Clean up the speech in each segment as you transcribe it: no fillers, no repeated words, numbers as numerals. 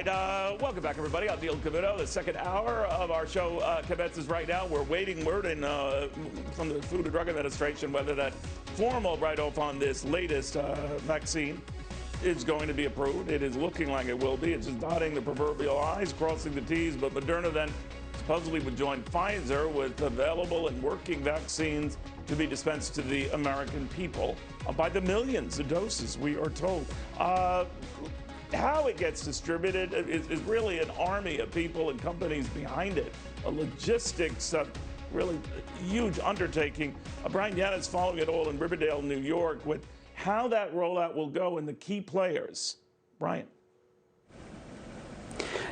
right, welcome back, everybody. I'm Neil Cavuto. The second hour of our show commences right now. We're waiting word from the Food and Drug Administration whether that formal write-off on this latest vaccine is going to be approved. It is looking like it will be. It's just dotting the proverbial I's, crossing the T's. But Moderna then supposedly would join Pfizer with available and working vaccines to be dispensed to the American people by the millions of doses, we are told. How it gets distributed is really an army of people and companies behind it. A logistics, really huge undertaking. Bryan Llenas following it all in Riverdale, New York, with how that rollout will go and the key players. Bryan.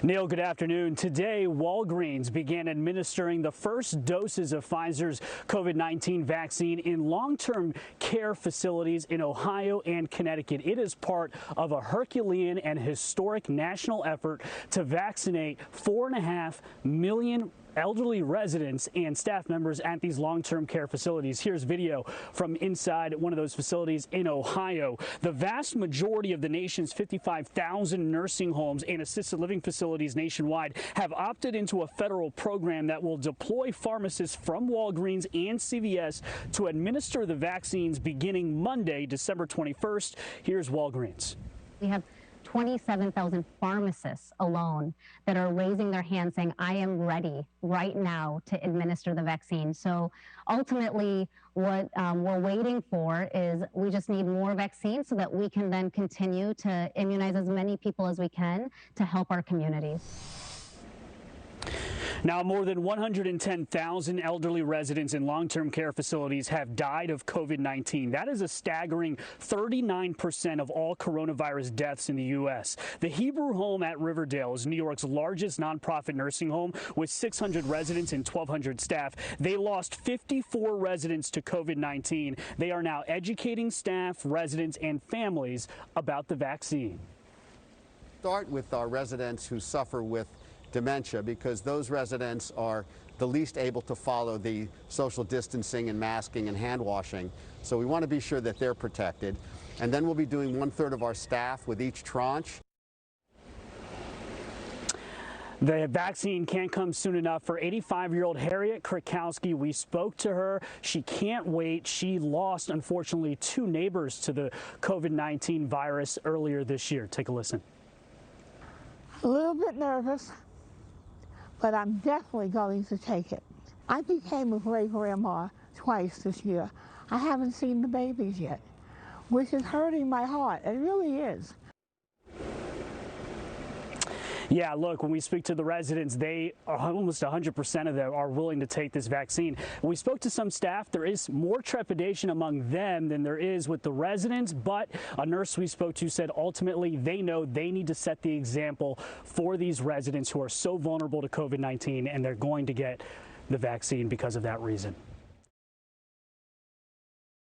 Neil, good afternoon. Today, Walgreens began administering the first doses of Pfizer's COVID-19 vaccine in long-term care facilities in Ohio and Connecticut. It is part of a Herculean and historic national effort to vaccinate 4.5 million elderly residents and staff members at these long-term care facilities. Here's video from inside one of those facilities in Ohio. The vast majority of the nation's 55,000 nursing homes and assisted living facilities nationwide have opted into a federal program that will deploy pharmacists from Walgreens and CVS to administer the vaccines beginning Monday, December 21st. Here's Walgreens. We have 27,000 pharmacists alone that are raising their hands saying, I am ready right now to administer the vaccine. So ultimately, what we're waiting for is we just need more vaccines so that we can then continue to immunize as many people as we can to help our communities. Now, more than 110,000 elderly residents in long-term care facilities have died of COVID-19. That is a staggering 39% of all coronavirus deaths in the U.S. The Hebrew Home at Riverdale is New York's largest nonprofit nursing home with 600 residents and 1,200 staff. They lost 54 residents to COVID-19. They are now educating staff, residents, and families about the vaccine. Start with our residents who suffer with dementia, because those residents are the least able to follow the social distancing and masking and hand washing. So we want to be sure that they're protected. And then we'll be doing 1/3 of our staff with each tranche. The vaccine can't come soon enough for 85-year-old Harriet Krakowski. We spoke to her. She can't wait. She lost, unfortunately, 2 neighbors to the COVID-19 virus earlier this year. Take a listen. A little bit nervous, but I'm definitely going to take it. I became a great-grandma twice this year. I haven't seen the babies yet, which is hurting my heart. It really is. Yeah, look, when we speak to the residents, they are almost 100% of them are willing to take this vaccine. When we spoke to some staff, there is more trepidation among them than there is with the residents, but a nurse we spoke to said ultimately they know they need to set the example for these residents who are so vulnerable to COVID-19, and they're going to get the vaccine because of that reason.